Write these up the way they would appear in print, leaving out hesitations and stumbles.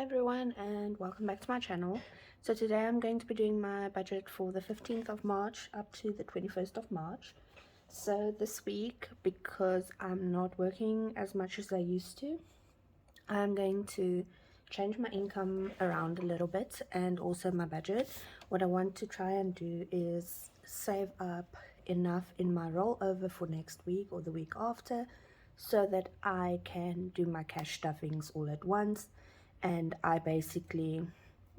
Hi everyone, and welcome back to my channel. So today I'm going to be doing my budget for the 15th of March up to the 21st of March. So this week, because I'm not working as much as I used to, I'm going to change my income around a little bit and also my budget. What I want to try and do is save up enough in my rollover for next week or the week after, so that I can do my cash stuffings all at once, and I basically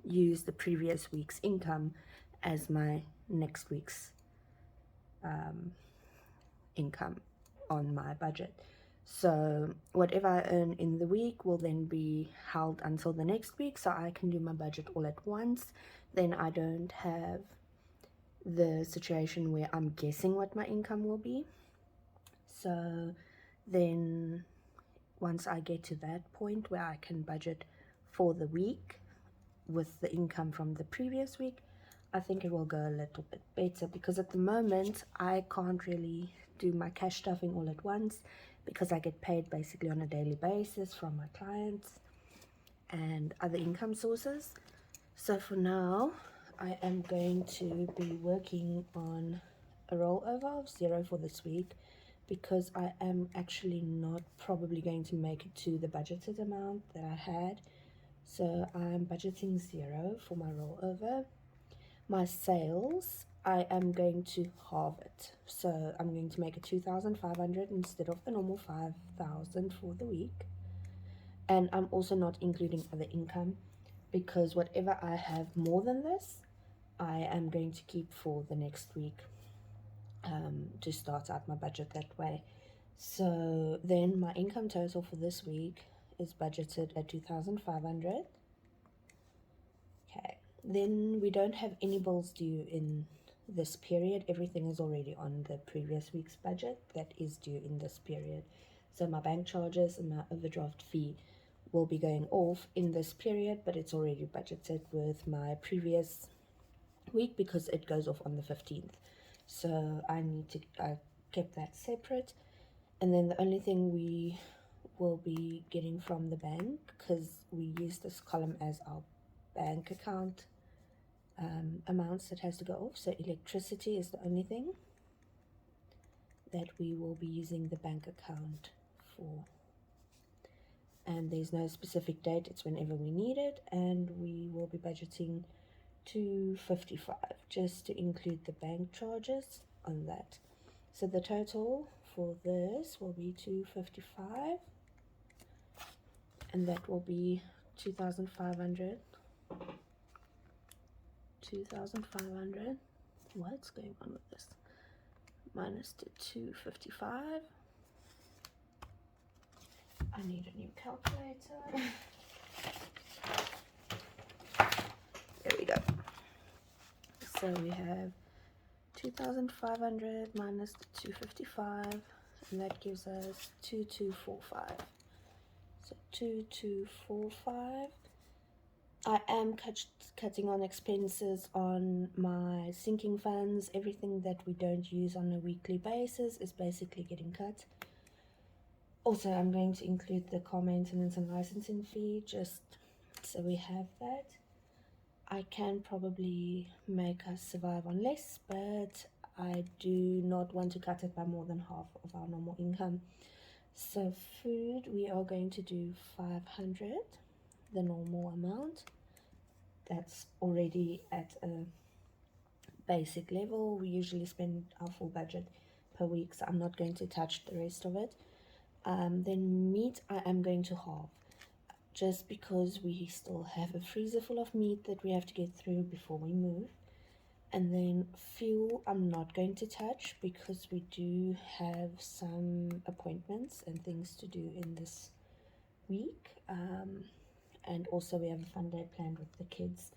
use the previous week's income as my next week's income on my budget. So whatever I earn in the week will then be held until the next week, so I can do my budget all at once. Then I don't have the situation where I'm guessing what my income will be. So then once I get to that point where I can budget for the week with the income from the previous week, I think it will go a little bit better, because at the moment I can't really do my cash stuffing all at once because I get paid basically on a daily basis from my clients and other income sources. So for now I am going to be working on a rollover of 0 for this week, because I am actually not probably going to make it to the budgeted amount that I had. So I'm budgeting 0 for my rollover. My sales, I am going to halve it. So I'm going to make it 2,500 instead of the normal 5,000 for the week. And I'm also not including other income, because whatever I have more than this, I am going to keep for the next week, to start out my budget that way. So then my income total for this week is budgeted at 2,500. Okay, then we don't have any bills due in this period. Everything is already on the previous week's budget that is due in this period. So my bank charges and my overdraft fee will be going off in this period, but it's already budgeted with my previous week because it goes off on the 15th. So I kept that separate. And then the only thing we will be getting from the bank, because we use this column as our bank account amounts that has to go off, so electricity is the only thing that we will be using the bank account for, and there's no specific date, it's whenever we need it. And we will be budgeting 255 just to include the bank charges on that. So the total for this will be 255, and that will be 2,500. What's going on with this? Minus the 255. I need a new calculator. There we go. So we have 2,500 minus the 255, and that gives us 2,245. So 2,245. I am cutting on expenses on my sinking funds. Everything that we don't use on a weekly basis is basically getting cut. Also, I'm going to include the car maintenance and licensing fee, just so we have that. I can probably make us survive on less, but I do not want to cut it by more than half of our normal income. So food, we are going to do 500, the normal amount. That's already at a basic level. We usually spend our full budget per week, so I'm not going to touch the rest of it. Then meat, I am going to halve, just because we still have a freezer full of meat that we have to get through before we move. And then fuel, I'm not going to touch, because we do have some appointments and things to do in this week, and also we have a fun day planned with the kids,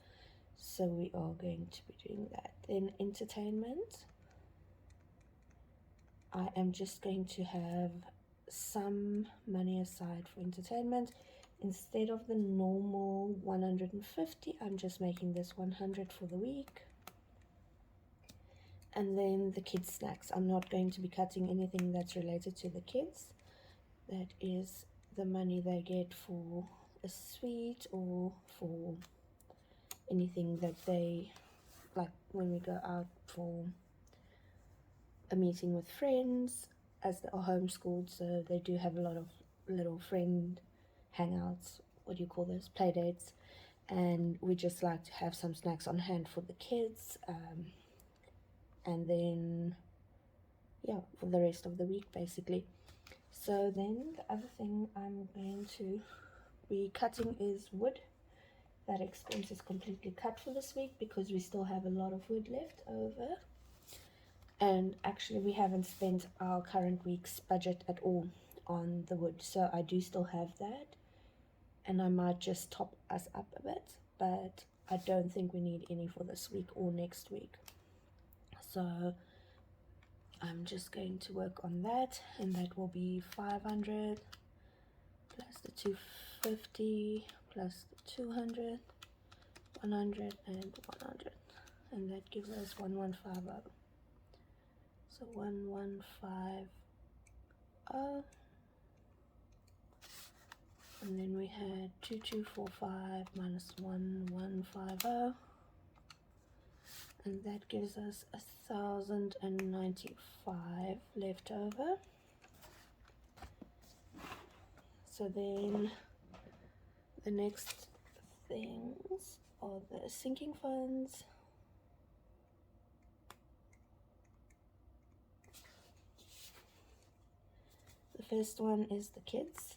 so we are going to be doing that. Then entertainment, I am just going to have some money aside for entertainment. Instead of the normal 150, I'm just making this 100 for the week. And then the kids' snacks, I'm not going to be cutting anything that's related to the kids. That is the money they get for a sweet or for anything that they like when we go out for a meeting with friends, as they are homeschooled, so they do have a lot of little friend hangouts, what do you call those, play dates, and we just like to have some snacks on hand for the kids, and then yeah, for the rest of the week basically. So then the other thing I'm going to be cutting is wood. That expense is completely cut for this week because we still have a lot of wood left over. And actually we haven't spent our current week's budget at all on the wood, so I do still have that, and I might just top us up a bit, but I don't think we need any for this week or next week. So I'm just going to work on that, and that will be 500 plus the 250 plus the 200, 100 and 100, and that gives us 1150. So 1150, and then we had 2245 minus 1150, and that gives us 1095 left over. So then the next things are the sinking funds. The first one is the kids.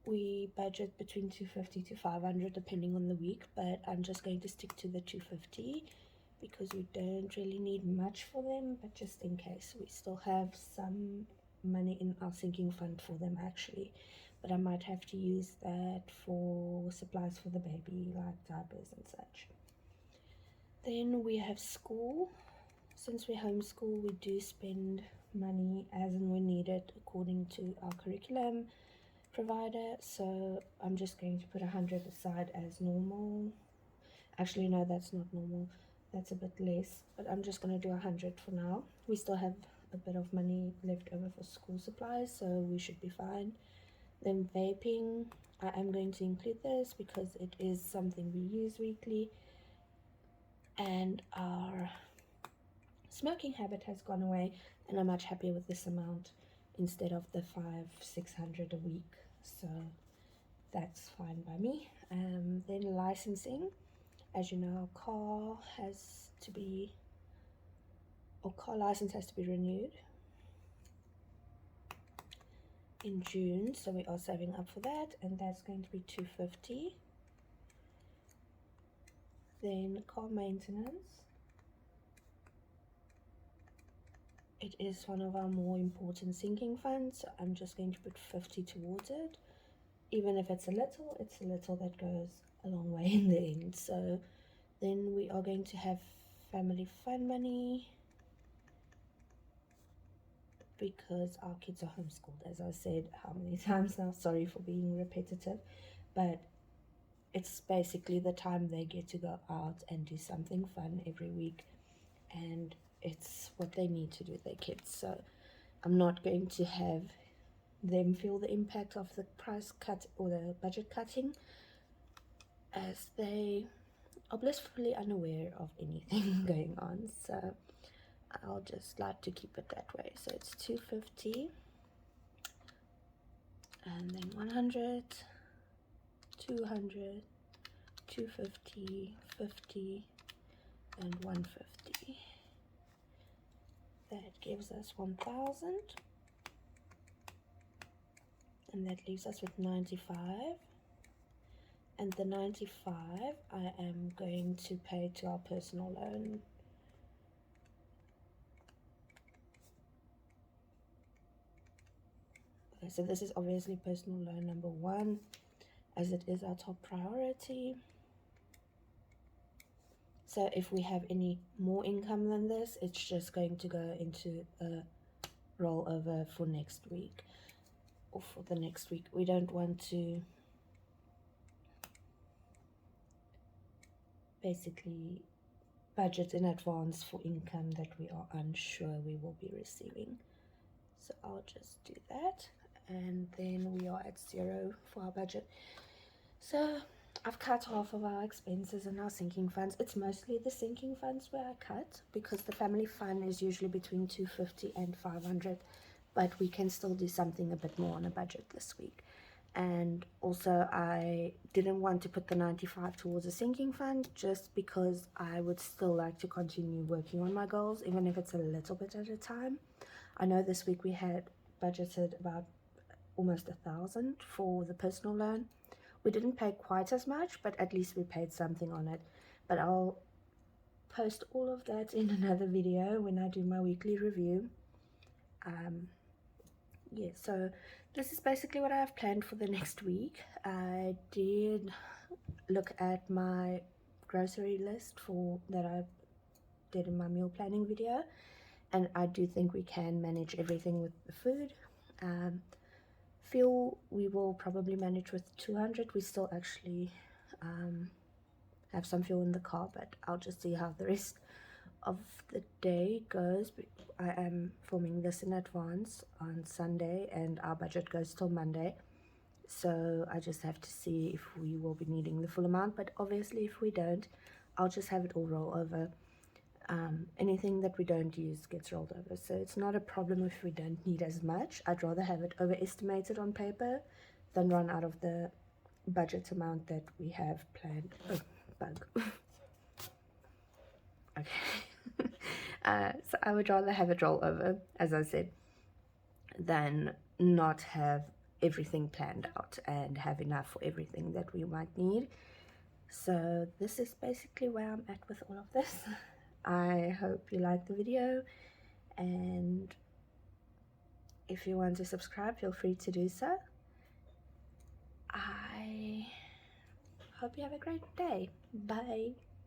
We budget between 250 to 500 depending on the week, but I'm just going to stick to the 250 because we don't really need much for them, but just in case. We still have some money in our sinking fund for them actually, but I might have to use that for supplies for the baby, like diapers and such. Then we have school. Since we homeschool, we do spend money as and when needed according to our curriculum provider, so I'm just going to put 100 aside as normal. Actually no, that's not normal, that's a bit less, but I'm just going to do 100 for now. We still have a bit of money left over for school supplies, so we should be fine. Then vaping, I am going to include this because it is something we use weekly, and our smoking habit has gone away, and I'm much happier with this amount instead of the 500-600 a week, so that's fine by me. Then licensing, as you know, our car license has to be renewed in June, so we are saving up for that, and that's going to be 250. Then car maintenance, it is one of our more important sinking funds, so I'm just going to put 50 towards it. Even if it's a little that goes a long way in the end. So then we are going to have family fun money because our kids are homeschooled, as I said how many times now, sorry for being repetitive, but it's basically the time they get to go out and do something fun every week, and it's what they need to do with their kids. So I'm not going to have them feel the impact of the price cut or the budget cutting, as they are blissfully unaware of anything going on. So I'll just like to keep it that way. So it's 250 and then 100, 200, 250, 50 and 150. That gives us 1000, and that leaves us with 95, and the 95 I am going to pay to our personal loan. Okay, so this is obviously personal loan number 1, as it is our top priority. So if we have any more income than this, it's just going to go into a rollover for next week or for the next week. We don't want to basically budget in advance for income that we are unsure we will be receiving. So I'll just do that, and then we are at 0 for our budget. So I've cut half of our expenses and our sinking funds. It's mostly the sinking funds where I cut, because the family fund is usually between 250 and 500, but we can still do something a bit more on a budget this week. And also I didn't want to put the 95 towards a sinking fund, just because I would still like to continue working on my goals, even if it's a little bit at a time. I know this week we had budgeted about almost 1,000 for the personal loan. We didn't pay quite as much, but at least we paid something on it. But I'll post all of that in another video when I do my weekly review. Yeah, so this is basically what I have planned for the next week. I did look at my grocery list for that I did in my meal planning video, and I do think we can manage everything with the food. Fuel, we will probably manage with 200. We still actually have some fuel in the car, but I'll just see how the rest of the day goes. I am filming this in advance on Sunday, and our budget goes till Monday, so I just have to see if we will be needing the full amount. But obviously if we don't, I'll just have it all roll over. Anything that we don't use gets rolled over, so it's not a problem if we don't need as much. I'd rather have it overestimated on paper than run out of the budget amount that we have planned. Oh, bug. Okay. So I would rather have it roll over, as I said, than not have everything planned out and have enough for everything that we might need. So this is basically where I'm at with all of this. I hope you liked the video, and if you want to subscribe, feel free to do so. I hope you have a great day. Bye.